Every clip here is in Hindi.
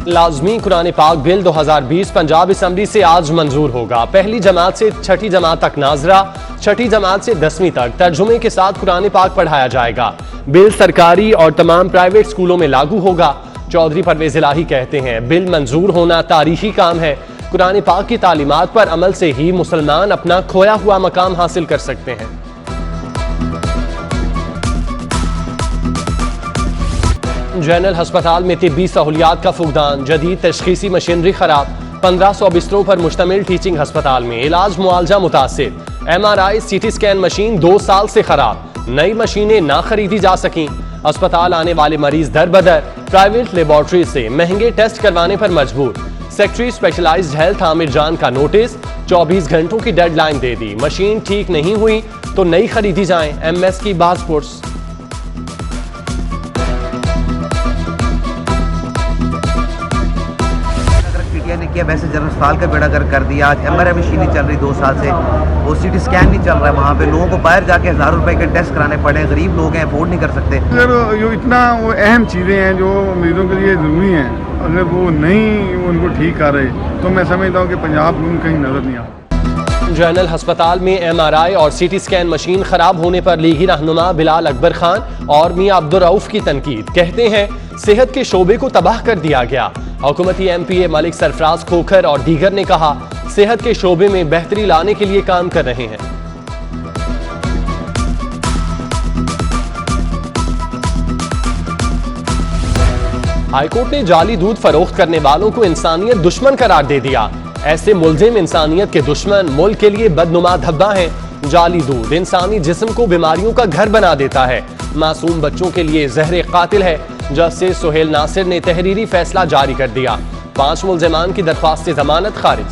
लाजमी कुरान पाक बिल 2020 पंजाब असम्बली से आज मंजूर होगा। पहली जमात से छठी जमात तक नाजरा, छठी जमात से 10वीं तक तर्जुमे के साथ कुरान पाक पढ़ाया जाएगा। बिल सरकारी और तमाम प्राइवेट स्कूलों में लागू होगा। चौधरी परवेज इलाही कहते हैं, बिल मंजूर होना तारीखी काम है। कुरान पाक की तालीमात पर अमल से ही मुसलमान अपना खोया हुआ मकाम हासिल कर सकते हैं। जनरल अस्पताल में तिब्बी सहूलियात का फुकदान, जदीद तशखीसी मशीनरी खराब, 1500 बिस्तरों पर मुश्तमिल टीचिंग अस्पताल में इलाज मुआलजा मुतासिर। MRI CT स्कैन मशीन 2 साल से खराब, नई मशीनें ना खरीदी जा सकी। अस्पताल आने वाले मरीज दर बदर, प्राइवेट लेबोरेटरी से महंगे टेस्ट करवाने पर मजबूर। सेक्रेटरी स्पेशलाइज्ड हेल्थ आमिर जान का नोटिस, 24 घंटों की डेडलाइन दे दी। मशीन ठीक नहीं हुई तो नई खरीदी जाए। MS की बासपुर्स। ने किया वैसे जनरल अस्पताल का बेड़ा गर्क कर दिया। आज MRI मशीन नहीं चल रही 2 साल से, वो CT स्कैन नहीं चल रहा है। वहाँ पे लोगों को बाहर जाके 1000 रुपए के टेस्ट कराने पड़े। गरीब लोग हैं, अफोर्ड नहीं कर सकते। अगर जो इतना वो अहम चीज़ें हैं जो मरीजों के लिए ज़रूरी हैं, अगर वो नहीं उनको ठीक कर रहे तो मैं समझता हूँ कि पंजाब में कहीं नजर नहीं आता। जनरल अस्पताल में MRI और CT स्कैन मशीन खराब होने पर लीगी रहनुमा बिलाल अकबर खान और मियां अब्दुल रऊफ की तनकीद। कहते हैं, सेहत के शोबे को तबाह कर दिया गया। हुकूमती MPA मलिक सरफराज खोखर और दीगर ने कहा, सेहत के शोबे में बेहतरी लाने के लिए काम कर रहे हैं। हाईकोर्ट ने जाली दूध फरोख्त करने वालों को इंसानियत दुश्मन करार दे दिया। ऐसे मुलजिम इंसानियत के दुश्मन, मुल्क के लिए बदनुमा धब्बा हैं। जाली दूध इंसानी जिस्म को बीमारियों का घर बना देता है, मासूम बच्चों के लिए जहर कातिल है। जस्टिस सुहेल नासिर ने तहरीरी फैसला जारी कर दिया। 5 मुलजिमान की दरख्वास्त जमानत खारिज।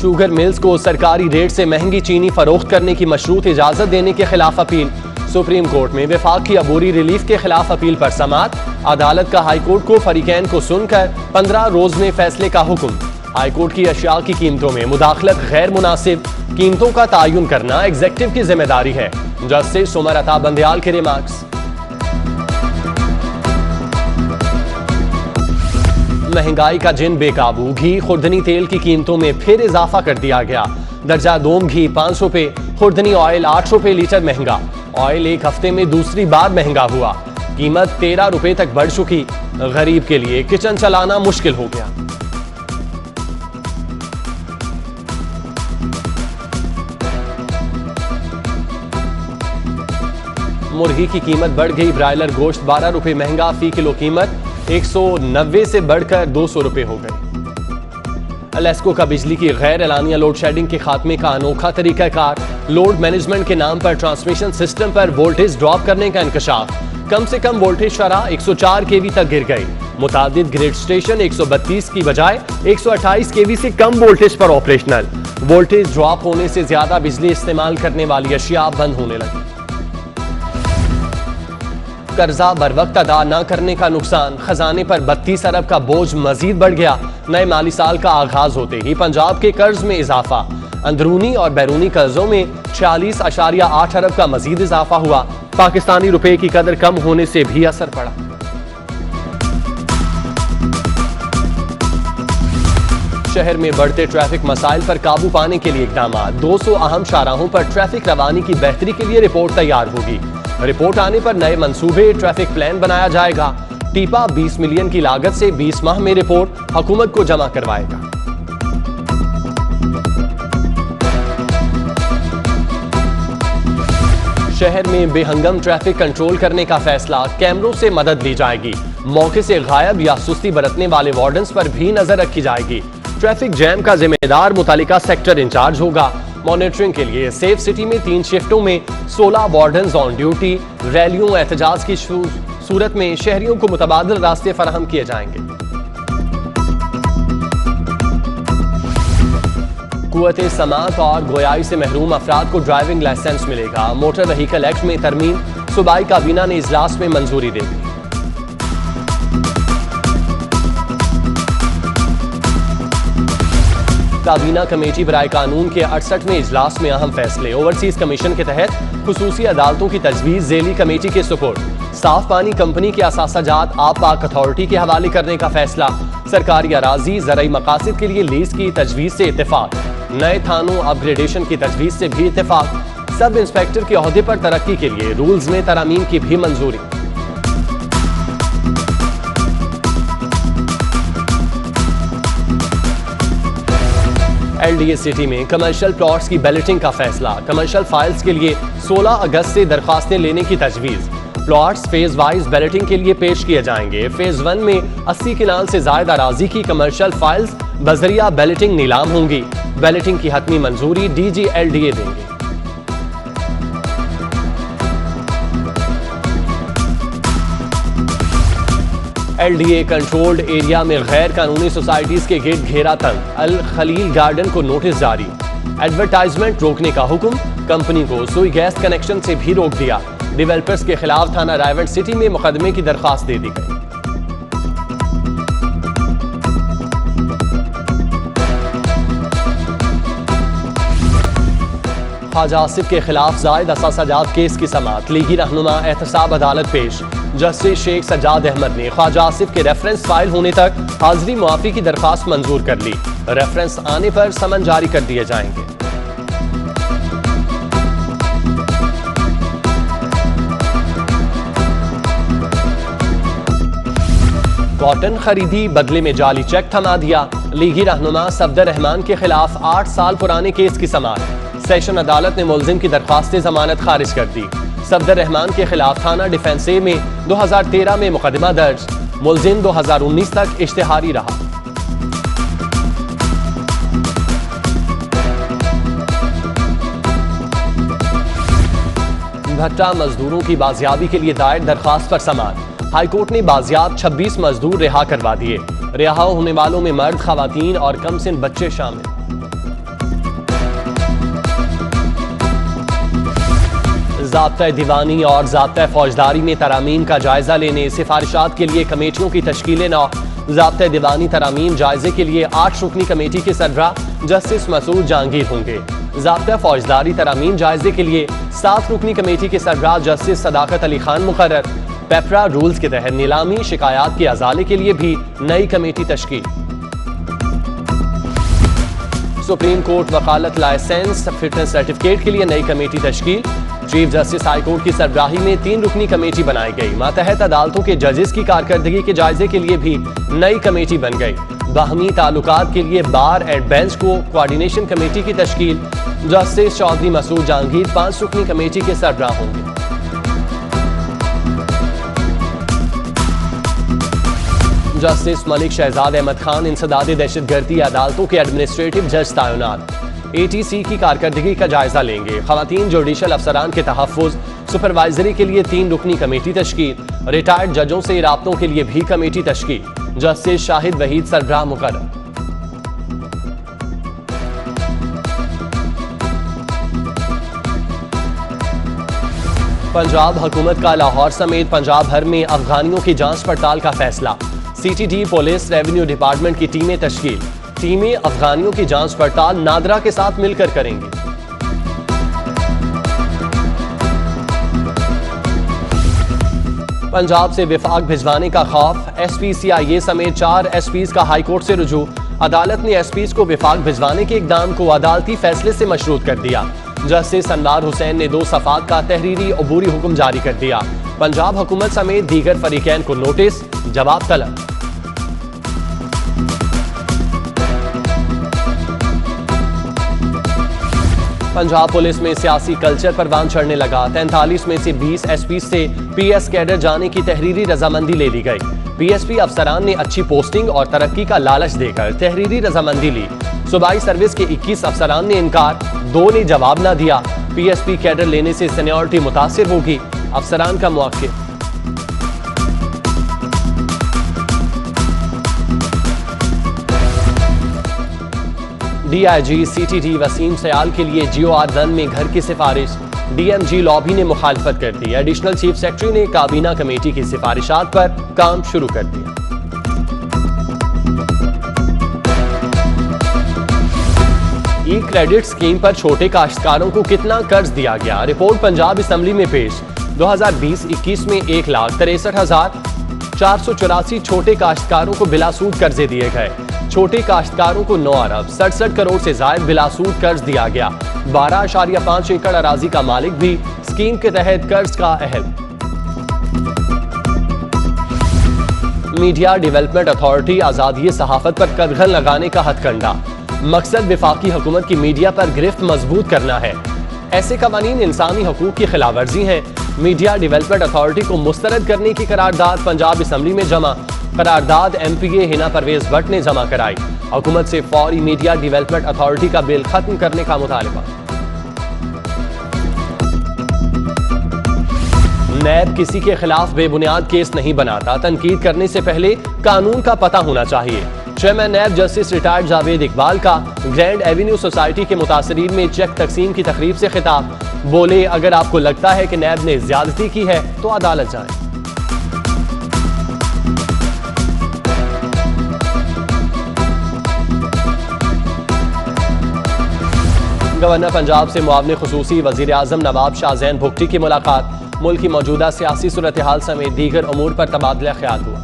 शुगर मिल्स को सरकारी रेट से महंगी चीनी फरोख्त करने की मशरूत इजाजत देने के खिलाफ अपील। सुप्रीम कोर्ट में वफाक की अबूरी रिलीफ के खिलाफ अपील पर समाअत। अदालत का हाईकोर्ट को फरीकैन को सुनकर 15 रोज में फैसले का हुक्म। हाईकोर्ट की अशिया की कीमतों में मुदाखलत गैर मुनासिब, कीमतों का तयन करना एग्जीक्यूटिव की जिम्मेदारी है। जस्टिस उमर अता बंदयाल के रिमार्क्स। महंगाई का जिन बेकाबू, घी खुर्दनी तेल की कीमतों में फिर इजाफा कर दिया गया। दर्जा दोम घी 5 रुपए, खुर्दनी ऑयल 8 रुपए लीटर महंगा। ऑयल एक हफ्ते में दूसरी बार महंगा हुआ, कीमत 13 रुपए तक बढ़ चुकी। गरीब के लिए किचन चलाना मुश्किल हो गया। मुर्गी की कीमत बढ़ गई, ब्रायलर गोश्त 12 रुपए महंगा, फी किलो कीमत 190 से बढ़कर 200 रुपए हो गई। अलेस्को का बिजली की गैर एलानिया लोड शेडिंग के खात्मे का अनोखा तरीकाकार। लोड मैनेजमेंट के नाम पर ट्रांसमिशन सिस्टम पर वोल्टेज ड्रॉप करने का इंकशाफ। कम से कम वोल्टेज शरह 104 kV तक गिर गई। मुतादिद ग्रिड स्टेशन 132 की बजाय 128 kV से कम वोल्टेज पर ऑपरेशनल। वोल्टेज ड्रॉप होने से ज्यादा बिजली इस्तेमाल करने वाली अशिया बंद होने लगी। कर्जा बरवक्त अदा न करने का नुकसान, खजाने पर 32 अरब का बोझ मजीद बढ़ गया। नए माली साल का आगाज होते ही पंजाब के कर्ज में इजाफा। अंदरूनी और बैरूनी कर्जों में 46.8 अरब का मजीद इजाफा हुआ। पाकिस्तानी रुपए की कदर कम होने से भी असर पड़ा। शहर में बढ़ते ट्रैफिक मसाइल पर काबू पाने के लिए इकदाम। 200 अहम शाहराहों पर ट्रैफिक रवानी की बेहतरी के लिए रिपोर्ट तैयार होगी। रिपोर्ट आने पर नए मंसूबे, ट्रैफिक प्लान बनाया जाएगा। टीपा 20 मिलियन की लागत से 20 माह में रिपोर्ट हुकूमत को जमा करवाएगा। शहर में बेहंगम ट्रैफिक कंट्रोल करने का फैसला, कैमरों से मदद ली जाएगी। मौके से गायब या सुस्ती बरतने वाले वार्डन्स पर भी नजर रखी जाएगी। ट्रैफिक जैम का जिम्मेदार मुतालिका सेक्टर इंचार्ज होगा। मॉनिटरिंग के लिए सेफ सिटी में 3 शिफ्टों में 16 वार्डन्स ऑन ड्यूटी। रैलियों एहतजाज की सूरत में शहरियों को मुतबादिल रास्ते फराहम किए जाएंगे। कुव्वते समात और गोयाई से महरूम अफराद को ड्राइविंग लाइसेंस मिलेगा। मोटर व्हीकल एक्ट में तरमीम, सूबाई काबीना ने इजलास में मंजूरी दे दी। काबीना कमेटी बराए कानून के 68वें इजलास में अहम फैसले। ओवरसीज कमीशन के तहत खुसूसी अदालतों की तजवीज़ ज़ेली कमेटी के सुपुर्द। साफ पानी कंपनी के असासाजात आप पाक अथॉरिटी के हवाले करने का फैसला। सरकारी अराजी ज़राई मकासद के लिए लीज की तजवीज़ से इत्तेफाक। नए थानों अपग्रेडेशन की तजवीज़ से भी इत्तेफाक। सब इंस्पेक्टर के ओहदे पर तरक्की के लिए रूल्स में तरामीम की भी मंजूरी। LDA सिटी में कमर्शियल प्लॉट्स की बैलेटिंग का फैसला। कमर्शियल फाइल्स के लिए 16 अगस्त से दरखास्तें लेने की तजवीज़। प्लॉट्स फेज वाइज बैलेटिंग के लिए पेश किए जाएंगे। फेज 1 में 80 किनाल से ज्यादा अराजी की कमर्शियल फाइल्स बजरिया बैलेटिंग नीलाम होंगी। बैलेटिंग की हतमी मंजूरी DG LDA देंगे। LDA कंट्रोल्ड एरिया में गैर कानूनी सोसाइटीज के गेट घेरा तंग। अल खलील गार्डन को नोटिस जारी। एडवर्टाइजमेंट रोकने का हुक्म। कंपनी को सुई गैस कनेक्शन से भी रोक दिया। डेवलपर्स के खिलाफ थाना रायवंड सिटी में मुकदमे की दरखास्त दे दी गई। ख्वाजा आसिफ के खिलाफ जायद असासाजात केस की समाअत। लीगी रहनुमा एहतसाब अदालत पेश। जस्टिस शेख सज्जाद अहमद ने ख्वाजा आसिफ के रेफरेंस फाइल होने तक हाजिरी मुआफी की दरखास्त मंजूर कर ली। रेफरेंस आने पर समन जारी कर दिए जाएंगे। कॉटन खरीदी बदले में जाली चेक थमा दिया। लीगी रहनुमा सफदर रहमान के खिलाफ 8 साल पुराने केस की समाअत। सेशन अदालत ने मुलजिम की दरखास्त जमानत खारिज कर दी। सफदर रहमान के खिलाफ थाना डिफेंस ए में 2013 में मुकदमा दर्ज। मुलजिम 2019 तक इश्तिहारी रहा। भट्टा मजदूरों की बाजियाबी के लिए दायर दरखास्त पर समाअत। हाईकोर्ट ने बाजियाब 26 मजदूर रिहा करवा दिए। रिहा होने वालों में मर्द, खवातीन और कमसिन बच्चे शामिल। ज़ाब्ता दीवानी और ज़ाब्ता फौजदारी में तरामीम का जायजा लेने सिफारिशात के लिए कमेटियों की तश्कील नौ। ज़ाब्ता दीवानी तरामीम जायजे के लिए 8 रुकनी कमेटी के सरबराह जस्टिस मसूद जहांगीर होंगे। ज़ाब्ता फौजदारी तरामीम जायजे के लिए 7 रुकनी कमेटी के सरबराह जस्टिस सदाकत अली खान मुकर्रर। पेपरा रूल्स के तहत नीलामी शिकायत के अजाले के लिए भी नई कमेटी तश्कील। सुप्रीम कोर्ट वकालत लाइसेंस फिटनेस सर्टिफिकेट के लिए नई कमेटी तश्कील। चीफ जस्टिस हाई कोर्ट की सरबराही में 3 रुकनी कमेटी बनाई गई। मातहत अदालतों के जजेस की कारकर्दगी के जायजे के लिए भी नई कमेटी बन गई। बाहमी ताल्लुकात के लिए बार एंड बेंच को कोऑर्डिनेशन कमेटी की तश्कील। जस्टिस चौधरी मसूद जहांगीर 5 रुकनी कमेटी के सरबराह होंगे। जस्टिस मलिक शहजाद अहमद खान इंसदाद दहशतगर्दी अदालतों के एडमिनिस्ट्रेटिव जज तैनात। ATC की कारकर्दगी का जायजा लेंगे। खवातीन जुडिशल अफसरान के तहफ़्फ़ुज़ सुपरवाइजरी के लिए 3 रुकनी कमेटी तश्कील। रिटायर्ड जजों से राब्तों के लिए भी कमेटी तश्कील। जस्टिस शाहिद वहीद सरबराह मुकर्रर। पंजाब हुकूमत का लाहौर समेत पंजाब भर में अफगानियों की जांच पड़ताल का फैसला। CTD पुलिस रेवेन्यू डिपार्टमेंट की टीमें तश्कील। टीमें अफगानियों की जांच पड़ताल नादरा के साथ मिलकर करेंगी। पंजाब से विफाक भिजवाने का खौफ। SP CIA समेत 4 SPs का हाईकोर्ट से रुजू। अदालत ने SPs को विफाक भिजवाने के इकदाम को अदालती फैसले से मशरूत कर दिया। जस्टिस अनवार हुसैन ने 2 सफात का तहरीरी अबूरी हुक्म जारी कर दिया। पंजाब हुकूमत समेत दीगर फरीकैन को नोटिस, जवाब तलब। पंजाब पुलिस में सियासी कल्चर परवान चढ़ने लगा। 43 में से 20 SP से PS कैडर जाने की तहरीरी रजामंदी ले ली गई। PSP अफसरान ने अच्छी पोस्टिंग और तरक्की का लालच देकर तहरीरी रजामंदी ली। सूबाई सर्विस के 21 अफसरान ने इनकार, 2 ने जवाब न दिया। PSP कैडर लेने से सीनियरिटी मुतासिर होगी, अफसरान का मुआक्किद। DIG CTD वसीम सयाल के लिए GOR1 में घर की सिफारिश। DMG लॉबी ने मुखालफत कर दी। एडिशनल चीफ सेक्रेटरी ने काबीना कमेटी की सिफारिशात पर काम शुरू कर दिया। ई क्रेडिट स्कीम पर छोटे काश्तकारों को कितना कर्ज दिया गया, रिपोर्ट पंजाब असेंबली में पेश। 2020-21 में 1,63,484 छोटे काश्तकारों को बिलासूद कर्जे दिए गए। छोटे काश्तकारों को 9 अरब 67 करोड़ से जायद बिलासूद कर्ज दिया गया। 12.5 एकड़ अराजी का मालिक भी स्कीम के तहत कर्ज का अहल। मीडिया डेवलपमेंट अथॉरिटी आजादी सहाफत पर कदगन लगाने का हथकंडा। मकसद वफाकी हुकूमत की मीडिया पर गिरफ्त मजबूत करना है। ऐसे कवानीन इंसानी हकूक की खिलाफवर्जी हैं। मीडिया डेवलपमेंट अथॉरिटी को मुस्तरद करने की करारदाद पंजाब असेंबली में जमा। करारदाद MPA हिना परवेज भट्ट ने जमा कराई। हुकूमत से फौरी मीडिया डेवलपमेंट अथॉरिटी का बिल खत्म करने का मुतालबा। नैब किसी के खिलाफ बेबुनियाद केस नहीं बनाता, तनकीद करने से पहले कानून का पता होना चाहिए। Chairman NAB justice retired Javed Iqbal का ग्रैंड एवेन्यू सोसाइटी के मुतासरीन में चेक तकसीम की तकरीब से खिताब। बोले, अगर आपको लगता है कि नैब ने ज्यादती की है तो अदालत जाएं। गवर्नर पंजाब से मुआवने खुसूसी वजीर आजम नवाब शाह जैन भुगटी की मुलाकात। मुल्क की मौजूदा सियासी सूरत हाल समेत दीगर अमूर पर तबादला ख्याल हुआ।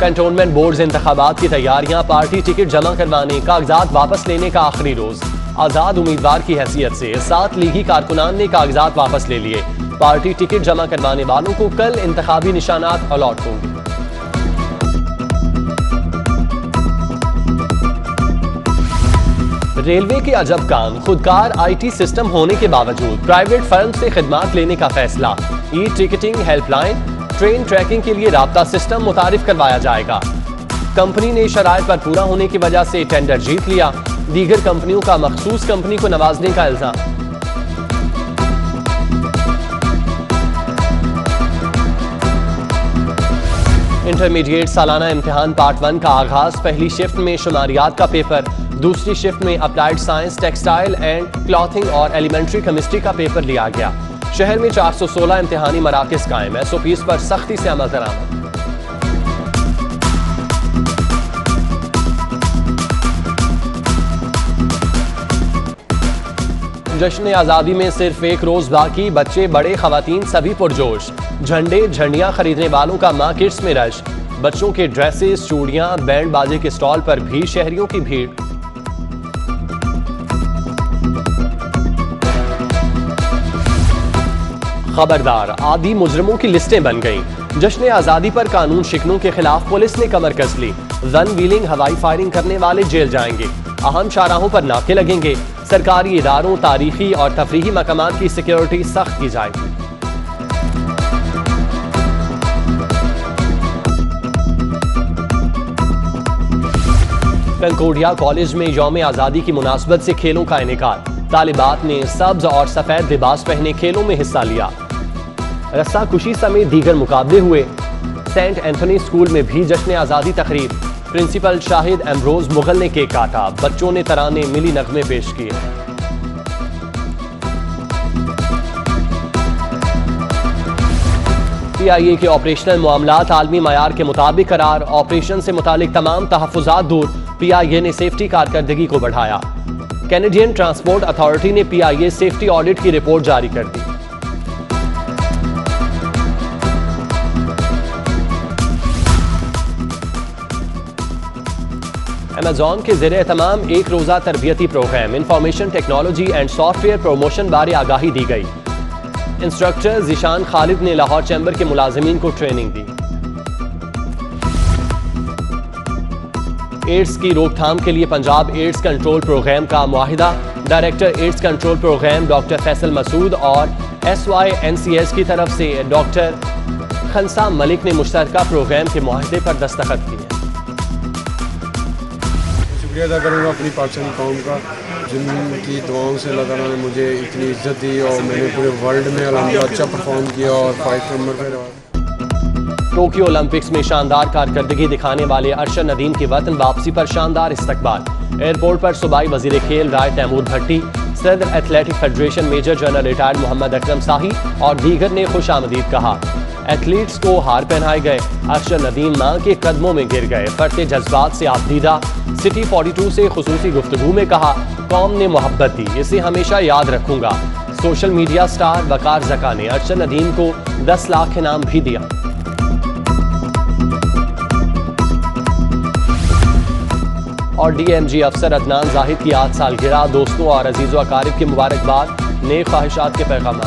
कंटोनमेंट बोर्ड इंतखाबात की तैयारियां, पार्टी टिकट जमा करवाने, कागजात वापस लेने का आखिरी रोज। आजाद उम्मीदवार की हैसियत से 7 लीगी कारकुनान ने कागजात वापस ले लिए। पार्टी टिकट जमा करवाने वालों को कल इंतखाबी निशानात अलॉट होंगे। रेलवे के अजब काम, खुदकार IT सिस्टम होने के बावजूद प्राइवेट फर्म से खिदमात लेने का फैसला। E ticketing helpline, train tracking के लिए राब्ता सिस्टम मुतारिफ करवाया जाएगा। कंपनी ने शराइत पर पूरा होने की वजह से टेंडर जीत लिया। दीगर कंपनियों का मखसूस कंपनी को नवाजने का इल्जाम। इंटरमीडिएट सालाना इम्तिहान पार्ट 1 का आगाज। पहली शिफ्ट में शुमारियात का पेपर, दूसरी शिफ्ट में applied science, textile and clothing और एलिमेंट्री केमिस्ट्री का पेपर लिया गया। शहर में 416 इम्तिहानी मराकज कायम है। SOPs पर सख्ती से अमल दरामद। जश्न आज़ादी में सिर्फ एक रोज बाकी, बच्चे बड़े खवातीन सभी पुरजोश। झंडे झंडियां खरीदने वालों का मार्केट्स में रश। बच्चों के ड्रेसेस, चूड़ियां, बैंड बाजे के स्टॉल पर भी शहरियों की भीड़। खबरदार, आदि मुजरिमों की लिस्टें बन गईं। जश्न आज़ादी पर कानून शिकनों के खिलाफ पुलिस ने कमर कस ली। गन व्हीलिंग, हवाई फायरिंग करने वाले जेल जाएंगे। अहम शाहराहों पर नाके लगेंगे। सरकारी इदारों, तारीखी और तफरीही मकामात की सिक्योरिटी सख्त की जाएगी। कंकोडिया कॉलेज में यौम आज़ादी की मुनासबत से खेलों का इनेकाद। तालिबात ने सब्ज और सफेद लिबास पहने खेलों में हिस्सा लिया। रस्साकुशी समेत दीगर मुकाबले हुए। सेंट एंथनी स्कूल में भी जश्न आज़ादी तकरीब। प्रिंसिपल शाहिद एम्ब्रोज मुगल ने केक काटा। बच्चों ने तराने, मिली नगमे पेश किए। PIA के ऑपरेशनल मामलात आलमी मयार के मुताबिक करार। ऑपरेशन से मुतालिक तमाम तहफ़्फ़ुज़ात दूर। PIA ने सेफ्टी कारकर्दगी को बढ़ाया। कैनेडियन ट्रांसपोर्ट अथॉरिटी ने PIA सेफ्टी ऑडिट की रिपोर्ट जारी कर दी। अमेज़ॉन के ज़रिए तमाम एक रोज़ा तरबियती programme, information technology and software promotion बारे आगाही दी गई। इंस्ट्रक्टर ज़ीशान खालिद ने लाहौर चैम्बर के मुलाजिमीन को ट्रेनिंग दी। एड्स की रोकथाम के लिए पंजाब एड्स कंट्रोल प्रोग्राम का मुआहिदा। Director AIDS control programme doctor Faisal Masood और SYNCS की तरफ से डॉक्टर खनसा मलिक ने मुश्तरका प्रोग्राम के मुआहिदे पर दस्तखत किए। शुक्रिया अदा करूँगा अपनी पाकिस्तानी कौम का, जिनकी दुआओं से अल्लाह ताला ने मुझे इतनी इज्जत दी और मैंने पूरे वर्ल्ड में अल्हम्दुलिल्लाह अच्छा परफॉर्म किया और 5 नंबर पर रहा। टोक्यो ओलंपिक्स में शानदार कारकर्दगी दिखाने वाले अरशद नदीम की वतन वापसी पर शानदार इस्तकबाल। एयरपोर्ट पर सूबाई वजीर खेल राय तैमूर भट्टी, सदर athletic federation major general retired Muhammad Akram Shahi और दीगर ने खुश आमदीद कहा। एथलीट्स को हार पहनाए गए। अरशद नदीम मां के कदमों में गिर गए। फरते जज्बात से आपदीदा। सिटी 42 से खुसूसी गुफ्तगू में कहा, कौम ने मोहब्बत दी, इसे हमेशा याद रखूंगा। सोशल मीडिया स्टार वकार जका ने अरशद नदीम को 10 लाख इनाम भी दिया। और DMG अफसर अदनान जाहिद की 8 सालगिरह। दोस्तों और अजीज़ व अकारिब की मुबारकबाद, नेक ख्वाहिशात के पैगाम।